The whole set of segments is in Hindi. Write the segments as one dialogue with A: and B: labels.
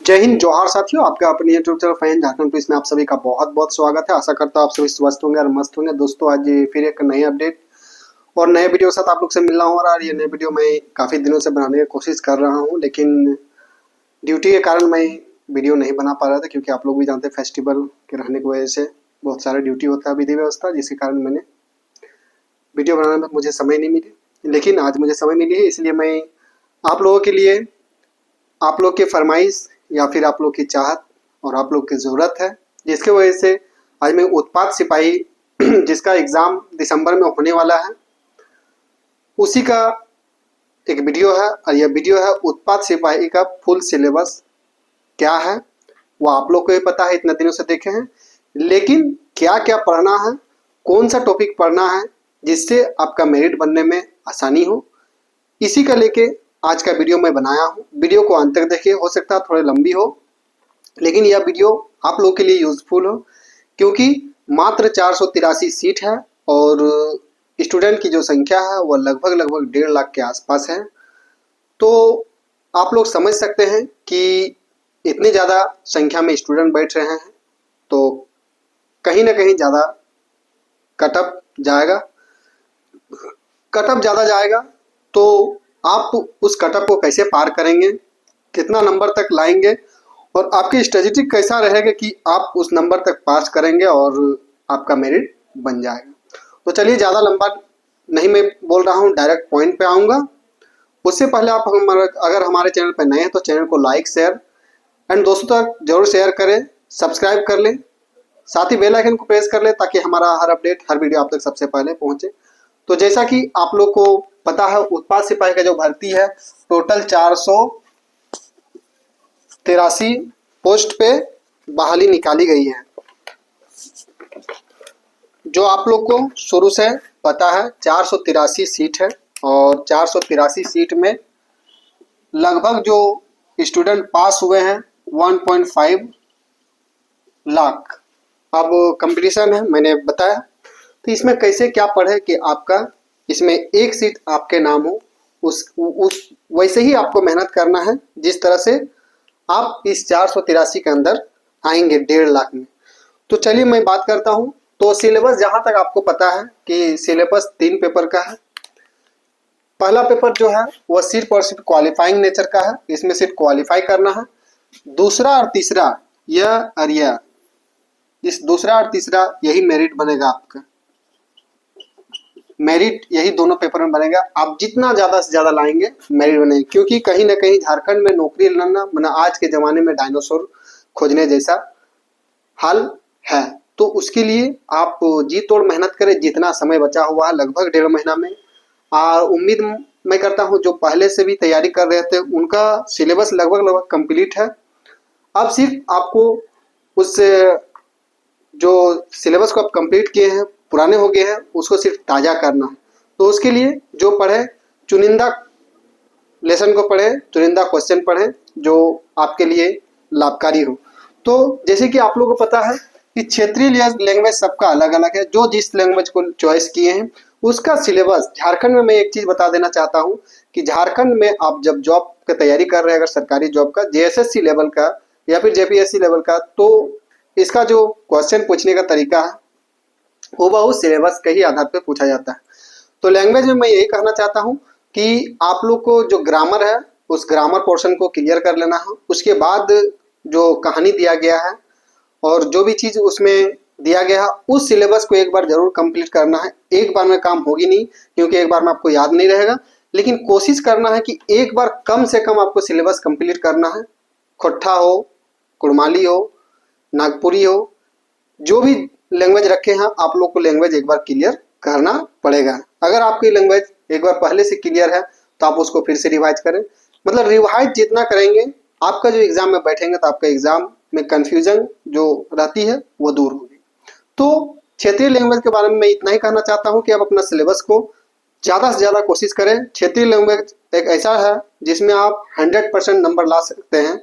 A: जय हिंद जोहार साथियों, आपका अपने YouTube channel fan Jharkhand police में आप सभी का बहुत बहुत स्वागत है। आशा करता हूँ आप सभी स्वस्थ होंगे और मस्त होंगे। दोस्तों आज फिर एक नई अपडेट और नए वीडियो के साथ आप लोग से मिलना हो रहा है। ये नए वीडियो मैं काफ़ी दिनों से बनाने की कोशिश कर रहा हूँ, लेकिन ड्यूटी के कारण मैं वीडियो नहीं बना पा रहा था, क्योंकि आप लोग भी जानते हैं फेस्टिवल के रहने की वजह से बहुत सारा ड्यूटी होता है, विधि व्यवस्था, जिसके कारण मैंने वीडियो बनाने में मुझे समय नहीं मिली। लेकिन आज मुझे समय मिली है, इसलिए मैं आप लोगों के लिए, आप लोग की फरमाइश या फिर आप लोग की चाहत और आप लोग की ज़रूरत है, जिसके वजह से आज मैं उत्पाद सिपाही जिसका एग्ज़ाम दिसंबर में होने वाला है, उसी का एक वीडियो है। और यह वीडियो है उत्पाद सिपाही का फुल सिलेबस क्या है वो आप लोग को भी पता है, इतने दिनों से देखे हैं, लेकिन क्या क्या पढ़ना है, कौन सा टॉपिक पढ़ना है जिससे आपका मेरिट बनने में आसानी हो, इसी का लेके आज का वीडियो मैं बनाया हूँ। वीडियो को अंत तक देखिए, हो सकता है थोड़ी लंबी हो, लेकिन यह वीडियो आप लोगों के लिए यूजफुल हो, क्योंकि मात्र 483 सीट है और स्टूडेंट की जो संख्या है वह लगभग 1.5 लाख के आसपास है। तो आप लोग समझ सकते हैं कि इतनी ज़्यादा संख्या में स्टूडेंट बैठ रहे हैं, तो कहीं ना कहीं ज़्यादा कटअप जाएगा। कटअप ज़्यादा जाएगा तो आप उस कटअप को कैसे पार करेंगे, कितना नंबर तक लाएंगे और आपकी स्ट्रेटेजी कैसा रहेगा कि आप उस नंबर तक पास करेंगे और आपका मेरिट बन जाएगा। तो चलिए ज़्यादा लंबा नहीं मैं बोल रहा हूँ, डायरेक्ट पॉइंट पे आऊँगा। उससे पहले आप अगर हमारे चैनल पर नए हैं तो चैनल को लाइक, शेयर एंड दोस्तों तक जरूर शेयर करें, सब्सक्राइब कर लें, साथ ही बेल आइकन को प्रेस कर लें, ताकि हमारा हर अपडेट, हर वीडियो आप तक सबसे पहले पहुँचे। तो जैसा कि आप लोग को पता है, उत्पाद सिपाही का जो भर्ती है, टोटल 483 पोस्ट पे बहाली निकाली गई है। जो आप लोग को शुरू से पता है 483 सीट है और 483 सीट में लगभग जो स्टूडेंट पास हुए हैं 1.5 लाख। अब कंपटीशन है, मैंने बताया, तो इसमें कैसे क्या पढ़े कि आपका इसमें एक सीट आपके नाम हो, उस वैसे ही आपको मेहनत करना है जिस तरह से आप इस 483 के अंदर आएंगे 1.5 लाख में। तो चलिए मैं बात करता हूँ। तो सिलेबस जहाँ तक आपको पता है कि सिलेबस 3 पेपर का है। पहला पेपर जो है वह सिर्फ और सिर्फ क्वालिफाइंग नेचर का है, इसमें सिर्फ क्वालिफाई करना है। दूसरा और तीसरा यह और यह, इस दूसरा और तीसरा यही मेरिट बनेगा आपका, मेरिट यही दोनों पेपर में बनेगा। आप जितना ज़्यादा से ज़्यादा लाएंगे मेरिट बनेगा, क्योंकि कहीं ना कहीं झारखंड में नौकरी लेना मतलब आज के ज़माने में डायनासोर खोजने जैसा हाल है। तो उसके लिए आप जी तोड़ मेहनत करें, जितना समय बचा हुआ है लगभग 1.5 महीना में। उम्मीद मैं करता हूँ जो पहले से भी तैयारी कर रहे थे उनका सिलेबस लगभग कंप्लीट है। अब सिर्फ आपको उस जो सिलेबस को आप कंप्लीट किए हैं, पुराने हो गए हैं, उसको सिर्फ ताज़ा करना है। तो उसके लिए जो पढ़े, चुनिंदा लेसन को पढ़े, चुनिंदा क्वेश्चन पढ़े जो आपके लिए लाभकारी हो। तो जैसे कि आप लोगों को पता है कि क्षेत्रीय लैंग्वेज सबका अलग अलग है। जो जिस लैंग्वेज को चॉइस किए हैं उसका सिलेबस, झारखंड में मैं एक चीज़ बता देना चाहता हूँ कि झारखंड में आप जब जॉब की तैयारी कर रहे हैं, अगर सरकारी जॉब का, जेएसएससी लेवल का या फिर जेपीएससी लेवल का, तो इसका जो क्वेश्चन पूछने का तरीका है वो बहुत सिलेबस के ही आधार पर पूछा जाता है। तो लैंग्वेज में मैं यही कहना चाहता हूँ कि आप लोग को जो ग्रामर है उस ग्रामर पोर्शन को क्लियर कर लेना है। उसके बाद जो कहानी दिया गया है और जो भी चीज़ उसमें दिया गया है उस सिलेबस को एक बार जरूर कंप्लीट करना है। एक बार में काम होगी नहीं, क्योंकि एक बार में आपको याद नहीं रहेगा, लेकिन कोशिश करना है कि एक बार कम से कम आपको सिलेबस कंप्लीट करना है। खोट्ठा हो, कुड़माली हो, नागपुरी हो, जो भी लैंग्वेज रखे हैं आप लोग को लैंग्वेज एक बार क्लियर करना पड़ेगा। अगर आपकी लैंग्वेज एक बार पहले से क्लियर है तो आप उसको फिर से रिवाइज करें। मतलब रिवाइज जितना करेंगे, आपका जो एग्जाम में बैठेंगे तो आपका एग्जाम में कंफ्यूजन जो रहती है वो दूर होगी। तो क्षेत्रीय लैंग्वेज के बारे में मैं इतना ही कहना चाहता हूँ कि आप अपना सिलेबस को ज़्यादा से ज़्यादा कोशिश करें। क्षेत्रीय लैंग्वेज एक ऐसा है जिसमें आप 100% नंबर ला सकते हैं।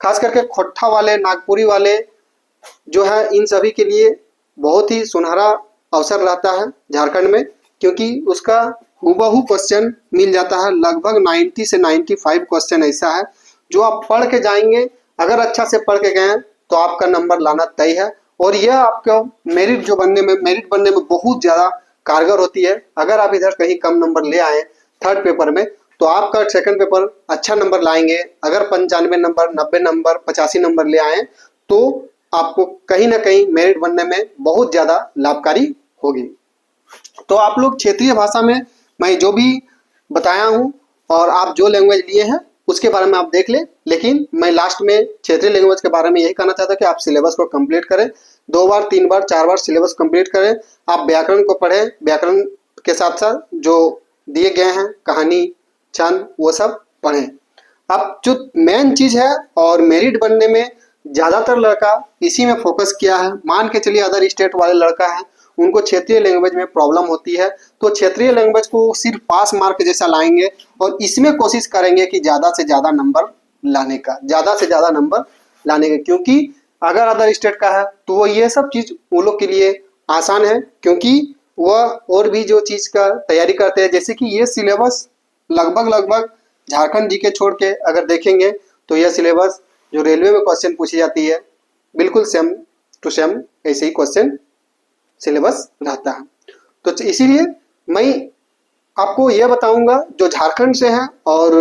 A: खास करके खोट्ठा वाले, नागपुरी वाले जो है, इन सभी के लिए बहुत ही सुनहरा अवसर रहता है झारखंड में, क्योंकि उसका हूबहू क्वेश्चन मिल जाता है। लगभग 90 से 95 क्वेश्चन ऐसा है जो आप पढ़ के जाएंगे अगर अच्छा से पढ़ के गए हैं तो आपका नंबर लाना तय है, और यह आपका मेरिट बनने में बहुत ज़्यादा कारगर होती है। अगर आप इधर कहीं कम नंबर ले आए थर्ड पेपर में, तो आपका सेकंड पेपर अच्छा नंबर लाएंगे। अगर 95 नंबर, 90 नंबर, 85 नंबर ले आए तो आपको कहीं ना कहीं मेरिट बनने में बहुत ज़्यादा लाभकारी होगी। तो आप लोग क्षेत्रीय भाषा में मैं जो भी बताया हूँ और आप जो लैंग्वेज लिए हैं उसके बारे में आप देख लें, लेकिन मैं लास्ट में क्षेत्रीय लैंग्वेज के बारे में यही कहना चाहता कि आप सिलेबस को कंप्लीट करें, 2 बार 3 बार 4 बार सिलेबस कंप्लीट करें। आप व्याकरण को पढ़ें, व्याकरण के साथ साथ जो दिए गए हैं कहानी, छंद, वो सब पढ़ें। अब जो मेन चीज़ है, और मेरिट बनने में ज़्यादातर लड़का इसी में फोकस किया है। मान के चलिए अदर स्टेट वाले लड़का है, उनको क्षेत्रीय लैंग्वेज में प्रॉब्लम होती है, तो क्षेत्रीय लैंग्वेज को सिर्फ पास मार्क जैसा लाएंगे और इसमें कोशिश करेंगे कि ज़्यादा से ज़्यादा नंबर लाने का, क्योंकि अगर अदर स्टेट का है तो वो ये सब चीज़ वो लोग के लिए आसान है, क्योंकि वह और भी जो चीज़ का तैयारी करते हैं, जैसे कि ये सिलेबस लगभग झारखंड जीके छोड़ के अगर देखेंगे तो यह सिलेबस जो रेलवे में क्वेश्चन पूछी जाती है बिल्कुल सेम टू सेम ऐसे ही क्वेश्चन सिलेबस रहता है। तो इसीलिए मैं आपको यह बताऊंगा जो झारखंड से हैं और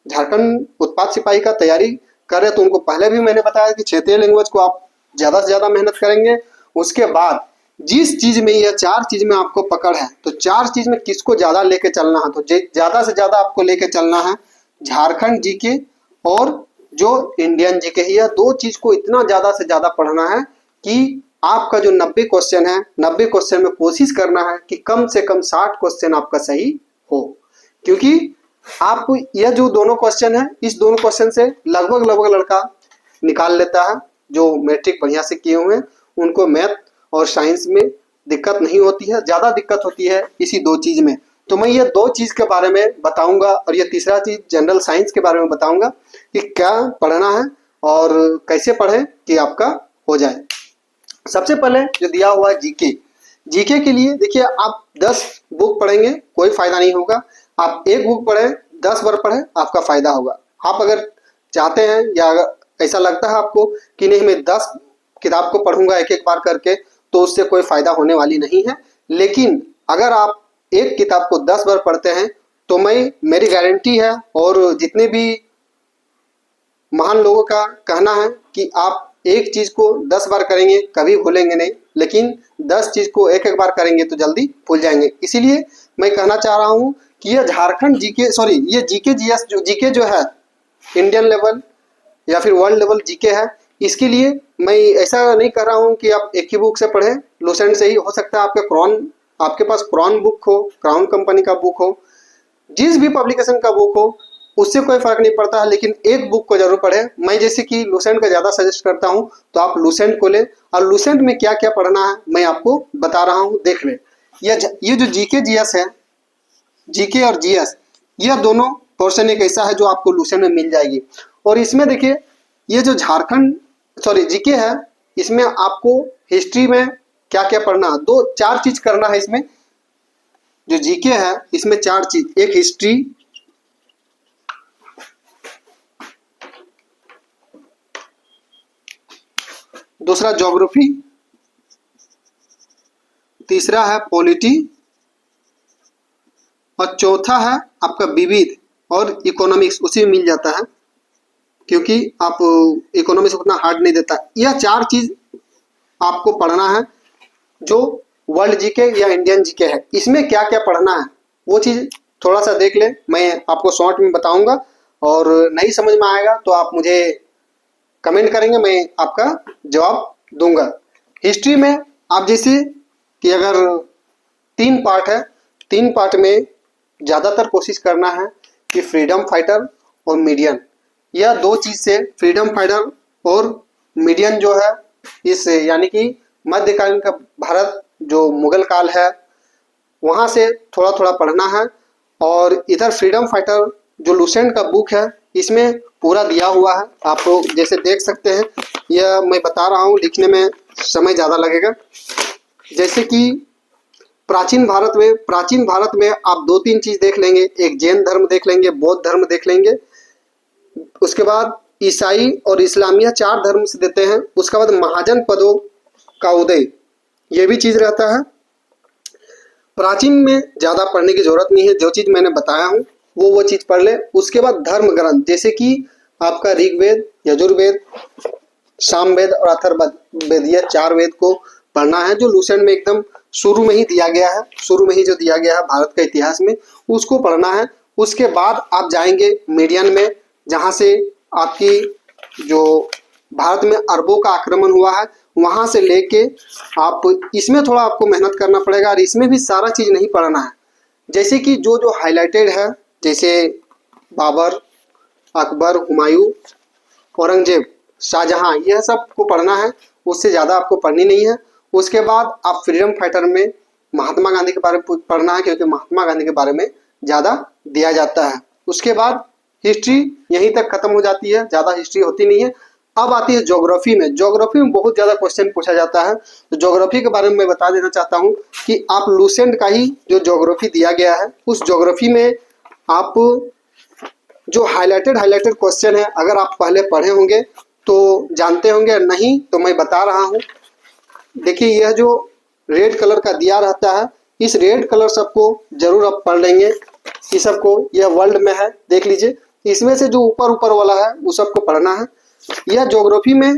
A: झारखंड उत्पाद सिपाही का तैयारी कर रहे हैं, तो उनको पहले भी मैंने बताया कि क्षेत्रीय लैंग्वेज को आप ज़्यादा से ज़्यादा मेहनत करेंगे। उसके बाद जिस चीज़ में यह 4 चीज़ में आपको पकड़ है, तो 4 चीज़ में किसको ज़्यादा लेके चलना है, तो ज़्यादा से ज़्यादा आपको लेके चलना है झारखंड जीके और जो इंडियन जीके है। यह 2 चीज़ को इतना ज़्यादा से ज़्यादा पढ़ना है कि आपका जो 90 क्वेश्चन है, 90 क्वेश्चन में कोशिश करना है कि कम से कम 60 क्वेश्चन आपका सही हो, क्योंकि आप यह जो दोनों क्वेश्चन है, इस दोनों क्वेश्चन से लगभग लड़का निकाल लेता है। जो मैट्रिक बढ़िया से किए हुए हैं उनको मैथ और साइंस में दिक्कत नहीं होती है, ज़्यादा दिक्कत होती है इसी 2 चीज़ में। तो मैं ये 2 चीज़ के बारे में बताऊंगा, और ये तीसरा चीज़ जनरल साइंस के बारे में बताऊंगा कि क्या पढ़ना है और कैसे पढ़ें कि आपका हो जाए। सबसे पहले जो दिया हुआ है जीके के लिए देखिए, आप 10 बुक पढ़ेंगे कोई फायदा नहीं होगा। आप 1 बुक पढ़ें, 10 बार पढ़ें, आपका फायदा होगा। आप अगर चाहते हैं या अगर ऐसा लगता है आपको कि नहीं मैं 10 किताब को पढ़ूंगा एक बार करके, तो उससे कोई फायदा होने वाली नहीं है। लेकिन अगर आप एक किताब को 10 बार पढ़ते हैं तो मेरी गारंटी है, और जितने भी महान लोगों का कहना है कि आप एक चीज़ को 10 बार करेंगे कभी भूलेंगे नहीं, लेकिन 10 चीज़ को एक बार करेंगे तो जल्दी भूल जाएंगे। इसीलिए मैं कहना चाह रहा हूँ कि ये झारखंड ये जीके जीएस जो है इंडियन लेवल या फिर वर्ल्ड लेवल जीके है, इसके लिए मैं ऐसा नहीं कर रहा हूँ कि आप एक ही बुक से पढ़ें, लूसेंट से ही। हो सकता है आपके पास क्राउन बुक हो, क्राउन कंपनी का बुक हो, जिस भी पब्लिकेशन का बुक हो, उससे कोई फर्क नहीं पड़ता है, लेकिन एक बुक को जरूर पढ़ें। मैं जैसे कि लूसेंट का ज़्यादा सजेस्ट करता हूं, तो आप लूसेंट को लें, और लूसेंट में क्या क्या पढ़ना है मैं आपको बता रहा हूं, देख लें। ये जो जीके जीएस है, जीके और जीएस, यह दोनों पोर्शन एक ऐसा है जो आपको लूसेंट में मिल जाएगी। और इसमें देखिए, ये जो जीके है, इसमें आपको हिस्ट्री में क्या क्या पढ़ना है, 4 चीज़ करना है इसमें। जो जीके है इसमें 4 चीज़, एक हिस्ट्री, दूसरा ज्योग्राफी, तीसरा है पॉलिटी, और चौथा है आपका विविध और इकोनॉमिक्स, उसी में मिल जाता है, क्योंकि आप इकोनॉमिक्स उतना हार्ड नहीं देता। यह 4 चीज़ आपको पढ़ना है जो वर्ल्ड जीके या इंडियन जीके है। इसमें क्या क्या पढ़ना है वो चीज़ थोड़ा सा देख ले, मैं आपको शॉर्ट में बताऊंगा, और नहीं समझ में आएगा तो आप मुझे कमेंट करेंगे, मैं आपका जवाब दूंगा। हिस्ट्री में आप जैसे कि अगर 3 पार्ट है, 3 पार्ट में ज़्यादातर कोशिश करना है कि फ्रीडम फाइटर और मीडियन, यह 2 चीज़ से, फ्रीडम फाइटर और मीडियन जो है, इस यानी कि मध्यकालीन का भारत जो मुगल काल है वहाँ से थोड़ा थोड़ा पढ़ना है। और इधर फ्रीडम फाइटर जो लूसेंट का बुक है, इसमें पूरा दिया हुआ है, आप लोग जैसे देख सकते हैं। यह मैं बता रहा हूँ, लिखने में समय ज़्यादा लगेगा। जैसे कि प्राचीन भारत में आप 2-3 चीज़ देख लेंगे, एक जैन धर्म देख लेंगे, बौद्ध धर्म देख लेंगे। उसके बाद ईसाई और इस्लामिया 4 धर्म से देते हैं। उसके बाद महाजन पदों का उदय, ये भी चीज रहता है। प्राचीन में ज्यादा पढ़ने की जरूरत नहीं है, जो चीज मैंने बताया हूँ वो चीज पढ़ ले। उसके बाद धर्म ग्रंथ, जैसे कि आपका ऋग्वेद, यजुर्वेद, सामवेद और अथर्ववेद, ये 4 वेद को पढ़ना है, जो लूसेंट में एकदम शुरू में ही दिया गया है, शुरू में ही जो दिया गया है भारत का इतिहास में, उसको पढ़ना है। उसके बाद आप जाएंगे मीडियन में, जहाँ से आपकी जो भारत में अरबों का आक्रमण हुआ है, वहां से लेके आप इसमें थोड़ा आपको मेहनत करना पड़ेगा, और इसमें भी सारा चीज नहीं पढ़ना है। जैसे कि जो जो हाईलाइटेड है, जैसे बाबर, अकबर, हुमायूं, औरंगजेब, शाहजहां, यह सब को पढ़ना है, उससे ज़्यादा आपको पढ़नी नहीं है। उसके बाद आप फ्रीडम फाइटर में महात्मा गांधी के बारे में पढ़ना है, क्योंकि महात्मा गांधी के बारे में ज़्यादा दिया जाता है। उसके बाद हिस्ट्री यहीं तक खत्म हो जाती है, ज़्यादा हिस्ट्री होती नहीं है। अब आती है ज्योग्राफी में। ज्योग्राफी में बहुत ज़्यादा क्वेश्चन पूछा जाता है, तो ज्योग्राफी के बारे में मैं बता देना चाहता हूँ कि आप लूसेंट का ही जो ज्योग्राफी दिया गया है, उस ज्योग्राफी में आप जो हाईलाइटेड क्वेश्चन है, अगर आप पहले पढ़े होंगे तो जानते होंगे, नहीं तो मैं बता रहा हूँ। देखिए, यह जो रेड कलर का दिया रहता है, इस रेड कलर सबको जरूर आप पढ़ लेंगे। इस सबको, यह वर्ल्ड में है, देख लीजिए। इसमें से जो ऊपर ऊपर वाला है वो सबको पढ़ना है। यह ज्योग्राफी में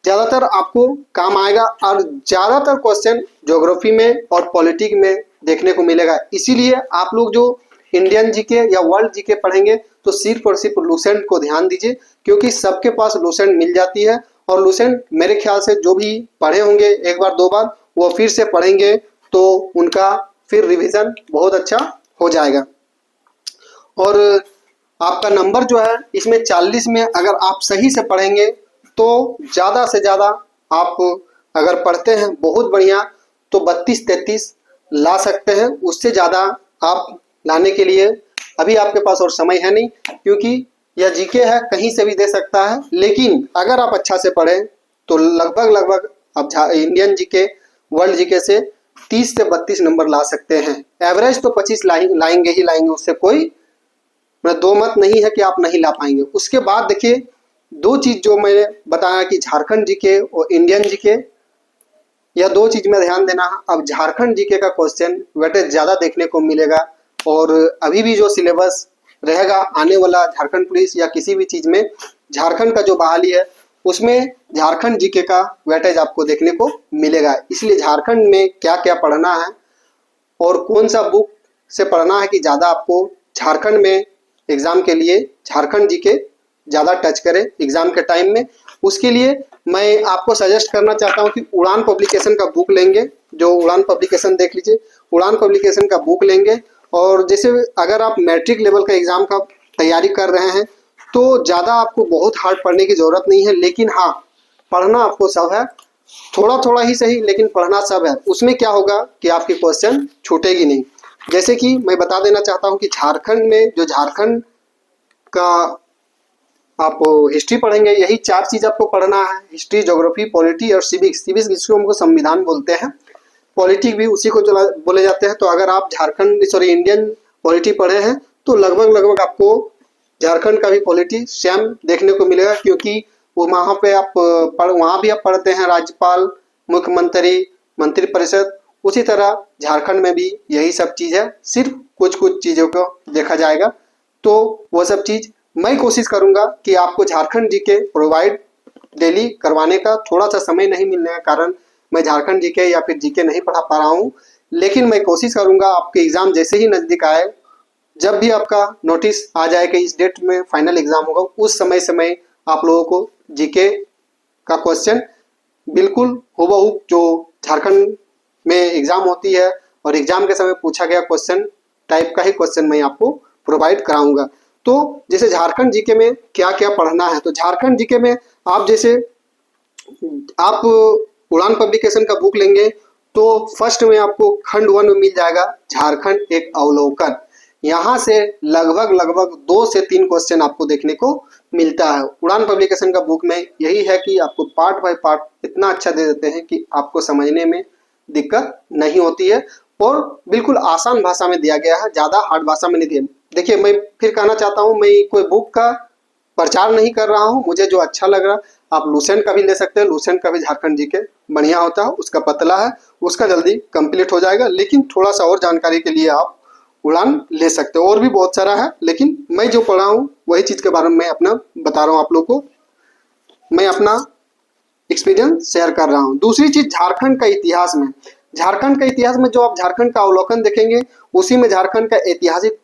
A: ज़्यादातर आपको काम आएगा, और ज़्यादातर क्वेश्चन ज्योग्राफी में और पॉलिटिक्स में देखने को मिलेगा। इसीलिए आप लोग जो इंडियन जीके या वर्ल्ड जीके पढ़ेंगे तो सिर्फ और सिर्फ लूसेंट को ध्यान दीजिए, क्योंकि सबके पास लूसेंट मिल जाती है। और लूसेंट मेरे ख्याल से जो भी पढ़े होंगे 1 बार 2 बार, वो फिर से पढ़ेंगे तो उनका फिर रिवीजन बहुत अच्छा हो जाएगा। और आपका नंबर जो है इसमें 40 में अगर आप सही से पढ़ेंगे तो ज़्यादा से ज़्यादा आप अगर पढ़ते हैं बहुत बढ़िया, तो 32-33 ला सकते हैं। उससे ज़्यादा आप लाने के लिए अभी आपके पास और समय है नहीं, क्योंकि यह जीके है, कहीं से भी दे सकता है। लेकिन अगर आप अच्छा से पढ़ें तो लगभग आप इंडियन जीके, वर्ल्ड जीके से 30 से 32 नंबर ला सकते हैं। एवरेज तो 25 लाएंगे ही लाएंगे, उससे कोई दो मत नहीं है कि आप नहीं ला पाएंगे। उसके बाद देखिए, 2 चीज़ जो मैंने बताया कि झारखंड जीके और इंडियन जीके, यह 2 चीज़ में ध्यान देना है। अब झारखंड जीके का क्वेश्चन वेटेज ज़्यादा देखने को मिलेगा, और अभी भी जो सिलेबस रहेगा आने वाला झारखंड पुलिस या किसी भी चीज़ में, झारखंड का जो बहाली है उसमें झारखंड जीके का वेटेज आपको देखने को मिलेगा। इसलिए झारखंड में क्या क्या पढ़ना है और कौन सा बुक से पढ़ना है कि ज़्यादा आपको झारखंड में एग्ज़ाम के लिए झारखंड जीके ज़्यादा टच करें एग्ज़ाम के टाइम में, उसके लिए मैं आपको सजेस्ट करना चाहता हूं कि उड़ान पब्लिकेशन का बुक लेंगे। जो उड़ान पब्लिकेशन देख लीजिए, उड़ान पब्लिकेशन का बुक लेंगे। और जैसे अगर आप मैट्रिक लेवल का एग्ज़ाम का तैयारी कर रहे हैं तो ज़्यादा आपको बहुत हार्ड पढ़ने की ज़रूरत नहीं है, लेकिन हाँ, पढ़ना आपको सब है, थोड़ा थोड़ा ही सही, लेकिन पढ़ना सब है। उसमें क्या होगा कि आपकी क्वेश्चन छूटेगी नहीं। जैसे कि मैं बता देना चाहता हूँ कि झारखंड में जो झारखंड का आप हिस्ट्री पढ़ेंगे, यही 4 चीज़ आपको पढ़ना है, हिस्ट्री, ज्योग्राफी, पॉलिटी और सिविक्स। सिविक्स जिसको हमको संविधान बोलते हैं, पॉलिटिक भी उसी को बोले जाते हैं। तो अगर आप झारखंड इंडियन पॉलिटी पढ़े हैं तो लगभग आपको झारखंड का भी पॉलिटी सेम देखने को मिलेगा, क्योंकि वो वहाँ पे आप वहाँ भी आप पढ़ते हैं राज्यपाल, मुख्यमंत्री, मंत्रिपरिषद। उसी तरह झारखंड में भी यही सब चीज़ है, सिर्फ कुछ चीज़ों को देखा जाएगा। तो वो सब चीज़ मैं कोशिश करूँगा कि आपको झारखंड जीके प्रोवाइड डेली करवाने का। थोड़ा सा समय नहीं मिलने के कारण मैं झारखंड जीके या फिर जीके नहीं पढ़ा पा रहा हूँ, लेकिन मैं कोशिश करूँगा आपके एग्ज़ाम जैसे ही नज़दीक आए, जब भी आपका नोटिस आ जाए कि इस डेट में फाइनल एग्ज़ाम होगा, उस समय आप लोगों को जीके का क्वेश्चन बिल्कुल हूबहू जो झारखंड में एग्ज़ाम होती है और एग्ज़ाम के समय पूछा गया क्वेश्चन टाइप का ही क्वेश्चन मैं आपको प्रोवाइड कराऊंगा। तो जैसे झारखंड जीके में क्या क्या पढ़ना है, तो झारखंड जीके में आप जैसे आप उड़ान पब्लिकेशन का बुक लेंगे तो फर्स्ट में आपको खंड 1 में मिल जाएगा झारखंड एक अवलोकन। यहाँ से लगभग 2 से 3 क्वेश्चन आपको देखने को मिलता है। उड़ान पब्लिकेशन का बुक में यही है कि आपको पार्ट बाय पार्ट इतना अच्छा दे देते हैं कि आपको समझने में दिक्कत नहीं होती है, और बिल्कुल आसान भाषा में दिया गया है, ज़्यादा हार्ड भाषा में नहीं दिया। देखिए, मैं फिर कहना चाहता हूँ, मैं कोई बुक का प्रचार नहीं कर रहा हूँ, मुझे जो अच्छा लग रहा, आप लूसेंट का भी ले सकते हैं। लूसेंट का भी झारखंड जीके बढ़िया होता है, उसका पतला है, उसका जल्दी कंप्लीट हो जाएगा। लेकिन थोड़ा सा और जानकारी के लिए आप उड़ान ले सकते हो। और भी बहुत सारा है, लेकिन मैं जो पढ़ा हूँ वही चीज़ के बारे में मैं अपना बता रहा हूँ आप लोग को, मैं अपना एक्सपीरियंस शेयर कर रहा हूँ। दूसरी चीज, झारखंड का इतिहास में, झारखंड का इतिहास में जो आप झारखंड का अवलोकन देखेंगे, उसी में झारखंड का ऐतिहासिक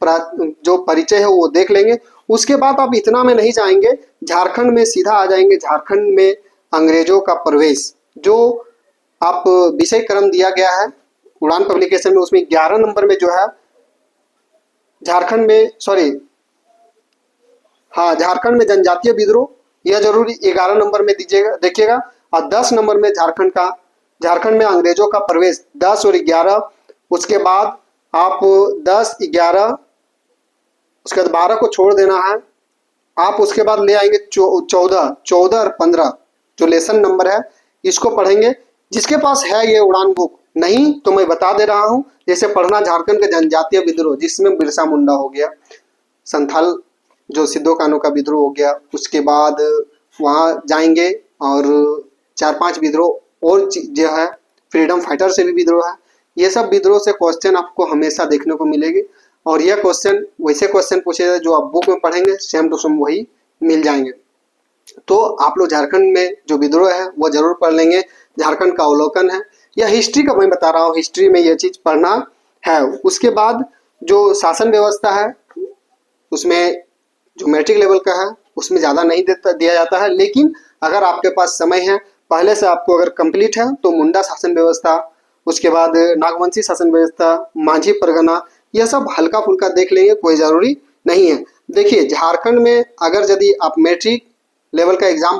A: जो परिचय है वो देख लेंगे। उसके बाद आप इतना में नहीं जाएंगे, झारखंड में सीधा आ जाएंगे। झारखंड में अंग्रेजों का प्रवेश, जो आप विषय क्रम दिया गया है उड़ान पब्लिकेशन में, उसमें 11 नंबर में जो है झारखंड में, सॉरी हाँ, झारखंड में जनजातीय विद्रोह, यह जरूरी 11 नंबर में दीजिएगा, देखिएगा। और 10 नंबर में झारखंड में अंग्रेजों का प्रवेश, 10 और 11। उसके बाद आप 10, 11, उसके बाद 12 को छोड़ देना है। आप उसके बाद ले आएंगे 14 और 15 जो लेसन नंबर है, इसको पढ़ेंगे। जिसके पास है ये उड़ान बुक, नहीं तो मैं बता दे रहा हूँ, जैसे पढ़ना झारखंड के जनजातीय विद्रोह, जिसमें बिरसा मुंडा हो गया, संथाल जो सिद्धो कान्हू का विद्रोह हो गया। उसके बाद वहाँ जाएंगे और 4-5 विद्रोह और जो है, फ्रीडम फाइटर से भी विद्रोह है। ये सब विद्रोह से क्वेश्चन आपको हमेशा देखने को मिलेगी, और यह क्वेश्चन वैसे क्वेश्चन पूछे जो आप बुक में पढ़ेंगे सेम टू सेम वही मिल जाएंगे। तो आप लोग झारखंड में जो विद्रोह है वो जरूर पढ़ लेंगे। झारखंड का अवलोकन है, या हिस्ट्री का मैं बता रहा हूँ, हिस्ट्री में यह चीज पढ़ना है। उसके बाद जो शासन व्यवस्था है, उसमें जो मैट्रिक लेवल का है उसमें ज़्यादा नहीं दिया जाता है। लेकिन अगर आपके पास समय है, पहले से आपको अगर कंप्लीट है, तो मुंडा शासन व्यवस्था, उसके बाद नागवंशी शासन व्यवस्था, माझी परगना, यह सब हल्का फुल्का देख लेंगे, कोई ज़रूरी नहीं है। देखिए, झारखंड में अगर यदि आप मैट्रिक लेवल का एग्जाम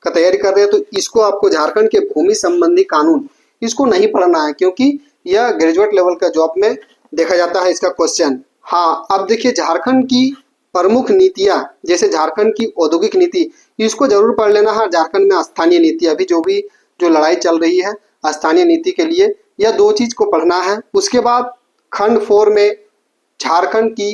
A: का तैयारी कर रहे हैं, तो इसको आपको झारखंड के भूमि संबंधी कानून, इसको नहीं पढ़ना है, क्योंकि यह ग्रेजुएट लेवल का जॉब में देखा जाता है इसका क्वेश्चन। हाँ, अब देखिए, झारखंड की प्रमुख नीतियां, जैसे झारखंड की औद्योगिक नीति, इसको जरूर पढ़ लेना है। झारखंड में स्थानीय नीति, अभी जो लड़ाई चल रही है स्थानीय नीति के लिए, यह 2 चीज को पढ़ना है। उसके बाद खंड 4 में झारखंड की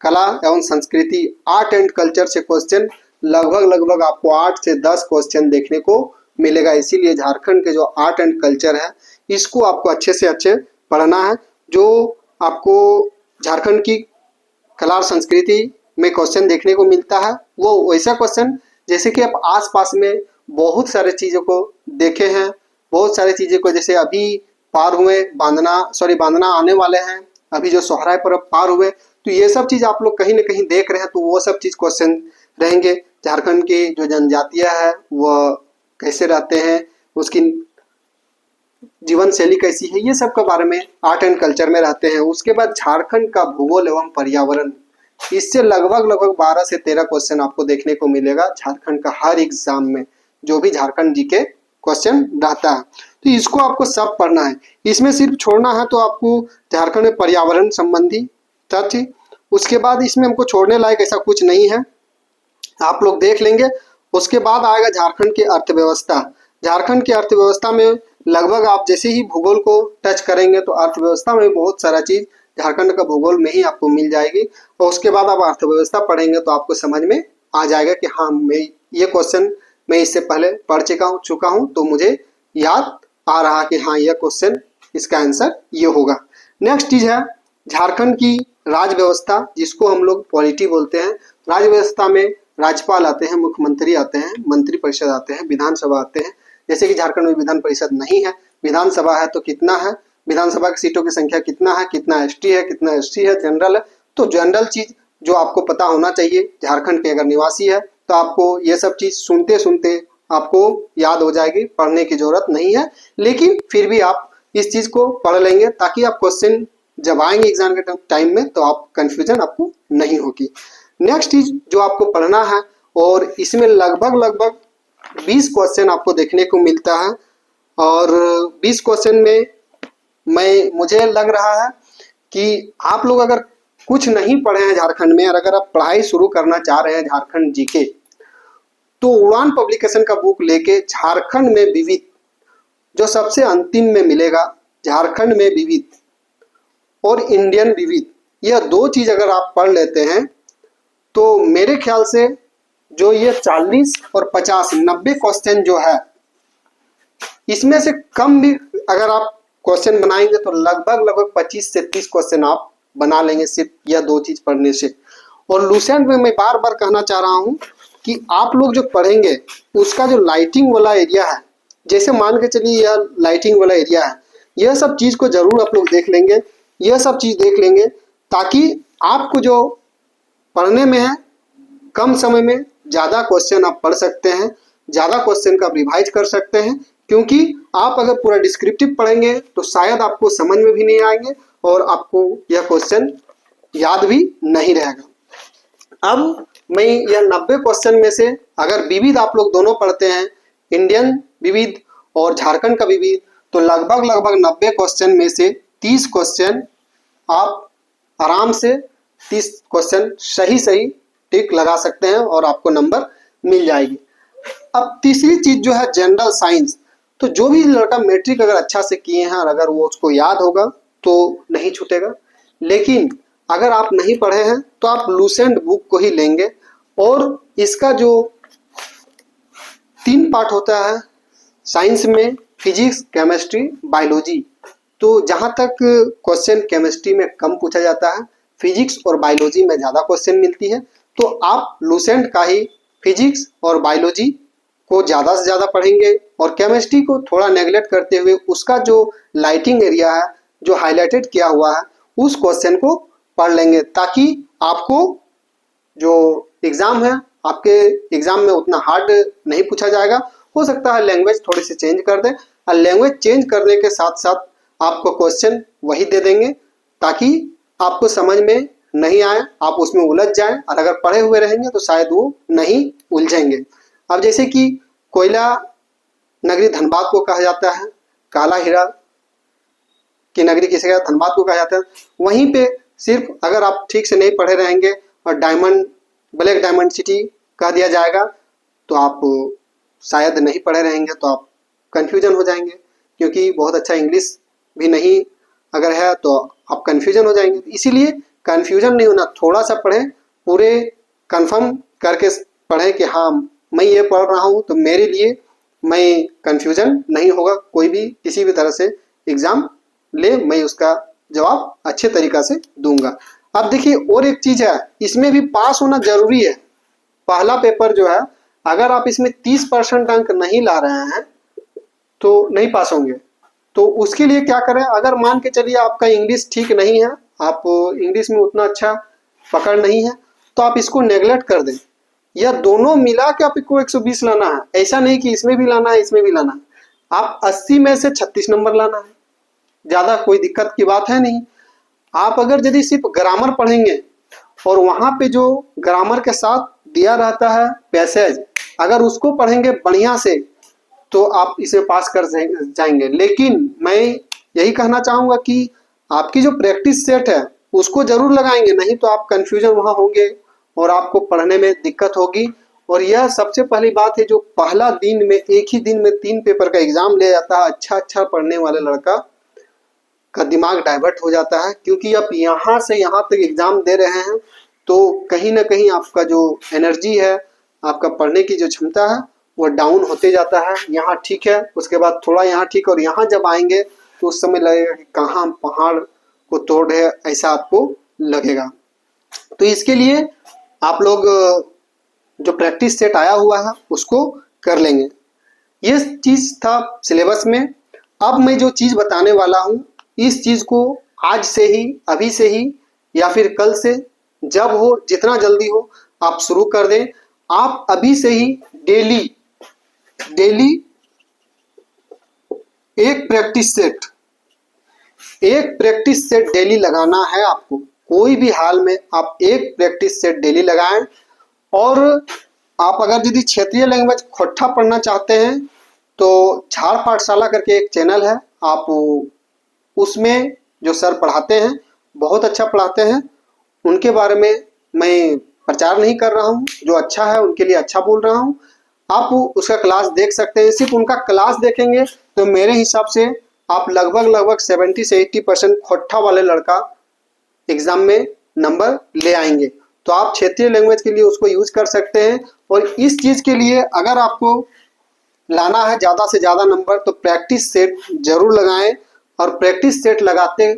A: कला एवं संस्कृति, आर्ट एंड कल्चर से क्वेश्चन लगभग आपको 8 से 10 क्वेश्चन देखने को मिलेगा। इसीलिए झारखंड के जो आर्ट एंड कल्चर है, इसको आपको अच्छे से अच्छे पढ़ना है। जो आपको झारखंड की कला और संस्कृति में क्वेश्चन देखने को मिलता है, वो वैसा क्वेश्चन जैसे कि आप आसपास में बहुत सारे चीज़ों को देखे हैं, बहुत सारी चीज़ें को, जैसे अभी पार हुए बांधना आने वाले हैं, अभी जो सोहराय पर्व पार हुए, तो ये सब चीज़ आप लोग कहीं ना कहीं देख रहे हैं, तो वो सब चीज़ क्वेश्चन रहेंगे। झारखंड की जो जनजातियाँ है वह कैसे रहते हैं, उसकी जीवन शैली कैसी है, ये सब के बारे में आर्ट एंड कल्चर में रहते हैं। उसके बाद झारखंड का भूगोल एवं पर्यावरण, इससे लगभग 12 से 13 क्वेश्चन आपको देखने को मिलेगा झारखंड का हर एग्जाम में, जो भी झारखंड जी के क्वेश्चन रहता है। तो इसको आपको सब पढ़ना है। इसमें सिर्फ छोड़ना है तो आपको झारखंड में पर्यावरण संबंधी तथ्य, उसके बाद इसमें हमको छोड़ने लायक ऐसा कुछ नहीं है, आप लोग देख लेंगे। उसके बाद आएगा झारखंड की अर्थव्यवस्था। झारखंड की अर्थव्यवस्था में लगभग आप जैसे ही भूगोल को टच करेंगे, तो अर्थव्यवस्था में बहुत सारा चीज झारखंड का भूगोल में ही आपको मिल जाएगी। और उसके बाद आप अर्थव्यवस्था पढ़ेंगे तो आपको समझ में आ जाएगा कि हाँ, मैं ये क्वेश्चन मैं इससे पहले पढ़ चुका हूँ, तो मुझे याद आ रहा कि हाँ, यह क्वेश्चन इसका आंसर ये होगा। नेक्स्ट चीज है झारखंड की राज्य व्यवस्था, जिसको हम लोग पॉलिटी बोलते हैं। राज्य व्यवस्था में राज्यपाल आते हैं, मुख्यमंत्री आते हैं, मंत्री परिषद आते हैं, विधानसभा आते हैं। जैसे कि झारखंड में विधान परिषद नहीं है, विधानसभा है, तो कितना है, विधानसभा की सीटों की संख्या कितना है, कितना एसटी है, कितना एससी है, जनरल है। तो जनरल चीज जो आपको पता होना चाहिए, झारखंड के अगर निवासी है तो आपको ये सब चीज सुनते सुनते आपको याद हो जाएगी, पढ़ने की जरूरत नहीं है। लेकिन फिर भी आप इस चीज को पढ़ लेंगे, ताकि आप क्वेश्चन जब आएंगे एग्जाम के टाइम में तो आप कंफ्यूजन आपको नहीं होगी। नेक्स्ट चीज जो आपको पढ़ना है, और इसमें लगभग 20 क्वेश्चन आपको देखने को मिलता है। और 20 क्वेश्चन में मुझे लग रहा है कि आप लोग अगर कुछ नहीं पढ़े हैं झारखंड में, और अगर आप पढ़ाई शुरू करना चाह रहे हैं झारखंड जीके, तो उड़ान पब्लिकेशन का बुक लेके झारखंड में विविध, जो सबसे अंतिम में मिलेगा, झारखंड में विविध और इंडियन विविध, यह 2 चीज अगर आप पढ़ लेते हैं, तो मेरे ख्याल से जो ये 40 और 50 90 क्वेश्चन जो है, इसमें से कम भी अगर आप क्वेश्चन बनाएंगे तो लगभग 25 से 30 क्वेश्चन आप बना लेंगे सिर्फ यह दो चीज पढ़ने से। और लूसेंट में मैं बार बार कहना चाह रहा हूं कि आप लोग जो पढ़ेंगे उसका जो लाइटिंग वाला एरिया है, जैसे मान के चलिए यह लाइटिंग वाला एरिया है, यह सब चीज को जरूर आप लोग देख लेंगे, यह सब चीज देख लेंगे, ताकि आपको जो पढ़ने में है कम समय में ज़्यादा क्वेश्चन आप पढ़ सकते हैं, ज़्यादा क्वेश्चन का रिवाइज कर सकते हैं। क्योंकि आप अगर पूरा डिस्क्रिप्टिव पढ़ेंगे तो शायद आपको समझ में भी नहीं आएंगे और आपको यह क्वेश्चन याद भी नहीं रहेगा। अब मैं यह 90 क्वेश्चन में से अगर विविध आप लोग दोनों पढ़ते हैं, इंडियन विविध और झारखंड का विविध, तो लगभग 90 क्वेश्चन में से 30 क्वेश्चन आप आराम से 30 क्वेश्चन सही टिक लगा सकते हैं और आपको नंबर मिल जाएगी। अब तीसरी चीज जो है जनरल साइंस, तो जो भी लड़का मैट्रिक अगर अच्छा से किए हैं और अगर वो उसको याद होगा तो नहीं छूटेगा, लेकिन अगर आप नहीं पढ़े हैं तो आप लूसेंट बुक को ही लेंगे। और इसका जो 3 पार्ट होता है साइंस में, फिजिक्स, केमिस्ट्री, बायोलॉजी, तो जहाँ तक क्वेश्चन केमिस्ट्री में कम पूछा जाता है, फिजिक्स और बायोलॉजी में ज़्यादा क्वेश्चन मिलती है, तो आप लूसेंट का ही फिजिक्स और बायोलॉजी को ज़्यादा से ज़्यादा पढ़ेंगे और केमिस्ट्री को थोड़ा नेगलेक्ट करते हुए उसका जो लाइटिंग एरिया है, जो हाईलाइटेड किया हुआ है, उस क्वेश्चन को पढ़ लेंगे, ताकि आपको जो एग्ज़ाम है, आपके एग्ज़ाम में उतना हार्ड नहीं पूछा जाएगा। हो सकता है लैंग्वेज थोड़ी सी चेंज कर दें, और लैंग्वेज चेंज करने के साथ साथ आपको क्वेश्चन वही दे देंगे, ताकि आपको समझ में नहीं आए, आप उसमें उलझ जाएं, और अगर पढ़े हुए रहेंगे तो शायद वो नहीं उलझेंगे। अब जैसे कि कोयला नगरी धनबाद को कहा जाता है, काला हीरा की नगरी किसे कहते हैं, धनबाद को कहा जाता है। वहीं पे सिर्फ अगर आप ठीक से नहीं पढ़े रहेंगे और डायमंड, ब्लैक डायमंड सिटी कह दिया जाएगा, तो आप शायद नहीं पढ़े रहेंगे, तो आप कन्फ्यूजन हो जाएंगे, क्योंकि बहुत अच्छा इंग्लिश भी नहीं अगर है तो आप कन्फ्यूजन हो जाएंगे। इसीलिए कन्फ्यूजन नहीं होना, थोड़ा सा पढ़ें, पूरे कंफर्म करके पढ़ें कि हाँ मैं ये पढ़ रहा हूँ तो मेरे लिए मैं कन्फ्यूजन नहीं होगा, कोई भी किसी भी तरह से एग्ज़ाम ले मैं उसका जवाब अच्छे तरीक़ा से दूंगा। अब देखिए और एक चीज़ है, इसमें भी पास होना जरूरी है। पहला पेपर जो है, अगर आप इसमें 30% अंक नहीं ला रहे हैं तो नहीं पास होंगे। तो उसके लिए क्या करें, अगर मान के चलिए आपका इंग्लिश ठीक नहीं है, आप इंग्लिश में उतना अच्छा पकड़ नहीं है, तो आप इसको नेगलेक्ट कर दें। यह दोनों मिला के आपको 120 लाना है, ऐसा नहीं कि इसमें भी लाना है इसमें भी लाना है। आप 80 में से 36 नंबर लाना है, ज़्यादा कोई दिक्कत की बात है नहीं। आप अगर यदि सिर्फ ग्रामर पढ़ेंगे और वहाँ पे जो ग्रामर के साथ दिया रहता है पैसेज, अगर उसको पढ़ेंगे बढ़िया से तो आप इसे पास कर जाएंगे। लेकिन मैं यही कहना चाहूँगा कि आपकी जो प्रैक्टिस सेट है उसको जरूर लगाएंगे, नहीं तो आप कंफ्यूजन वहाँ होंगे और आपको पढ़ने में दिक्कत होगी। और यह सबसे पहली बात है, जो पहला दिन में एक ही दिन में 3 पेपर का एग्जाम ले जाता है, अच्छा पढ़ने वाले लड़का का दिमाग डाइवर्ट हो जाता है, क्योंकि आप यहाँ से यहाँ तक एग्जाम दे रहे हैं तो कहीं ना कहीं आपका जो एनर्जी है, आपका पढ़ने की जो क्षमता है वो डाउन होते जाता है। यहाँ ठीक है, उसके बाद थोड़ा यहाँ ठीक, और यहाँ जब आएंगे तो उस समय लगेगा कि कहाँ पहाड़ को तोड़ है, ऐसा आपको लगेगा। तो इसके लिए आप लोग जो प्रैक्टिस सेट आया हुआ है उसको कर लेंगे। ये चीज़ था सिलेबस में। अब मैं जो चीज़ बताने वाला हूँ, इस चीज़ को आज से ही, अभी से ही या फिर कल से, जब हो जितना जल्दी हो आप शुरू कर दें। आप अभी से ही डेली एक प्रैक्टिस सेट डेली लगाना है आपको। कोई भी हाल में आप एक प्रैक्टिस सेट डेली लगाएं। और आप अगर यदि क्षेत्रीय लैंग्वेज खोट्ठा पढ़ना चाहते हैं तो झाड़ पाठशाला करके एक चैनल है, आप उसमें जो सर पढ़ाते हैं बहुत अच्छा पढ़ाते हैं, उनके बारे में मैं प्रचार नहीं कर रहा हूँ, जो अच्छा है उनके लिए अच्छा बोल रहा हूँ। आप उसका क्लास देख सकते हैं। सिर्फ उनका क्लास देखेंगे तो मेरे हिसाब से आप लगभग 70 से 80% खोट्ठा वाले लड़का एग्जाम में नंबर ले आएंगे। तो आप क्षेत्रीय लैंग्वेज के लिए उसको यूज कर सकते हैं। और इस चीज के लिए अगर आपको लाना है ज़्यादा से ज़्यादा नंबर तो प्रैक्टिस सेट जरूर लगाएं। और प्रैक्टिस सेट लगाते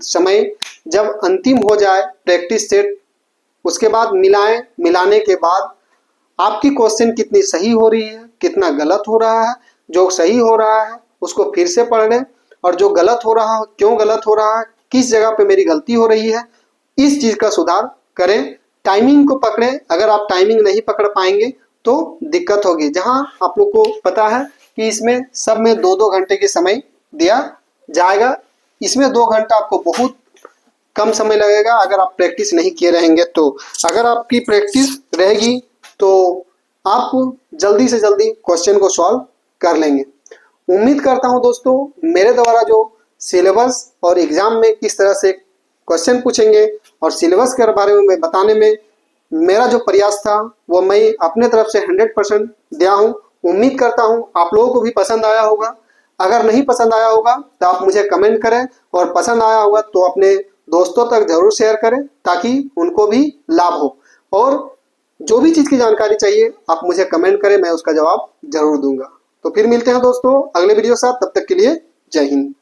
A: समय जब अंतिम हो जाए प्रैक्टिस सेट, उसके बाद मिलाएं। मिलाने के बाद आपकी क्वेश्चन कितनी सही हो रही है, कितना गलत हो रहा है। जो सही हो रहा है उसको फिर से पढ़ लें, और जो गलत हो रहा है क्यों गलत हो रहा है, किस जगह पे मेरी गलती हो रही है, इस चीज का सुधार करें। टाइमिंग को पकड़ें। अगर आप टाइमिंग नहीं पकड़ पाएंगे तो दिक्कत होगी। जहां आप लोग को पता है कि इसमें सब में 2-2 घंटे के समय दिया जाएगा, इसमें 2 घंटा आपको बहुत कम समय लगेगा अगर आप प्रैक्टिस नहीं किए रहेंगे। तो अगर आपकी प्रैक्टिस रहेगी तो आप जल्दी से जल्दी क्वेश्चन को सॉल्व कर लेंगे। उम्मीद करता हूं दोस्तों मेरे द्वारा जो सिलेबस और एग्जाम में किस तरह से क्वेश्चन पूछेंगे और सिलेबस के बारे में मैं बताने में मेरा जो प्रयास था वो मैं अपने तरफ से 100% दिया हूं। उम्मीद करता हूं आप लोगों को भी पसंद आया होगा। अगर नहीं पसंद आया होगा तो आप मुझे कमेंट करें, और पसंद आया होगा तो अपने दोस्तों तक जरूर शेयर करें ताकि उनको भी लाभ हो। और जो भी चीज़ की जानकारी चाहिए आप मुझे कमेंट करें, मैं उसका जवाब जरूर दूंगा। तो फिर मिलते हैं दोस्तों अगले वीडियो के साथ, तब तक के लिए जय हिंद।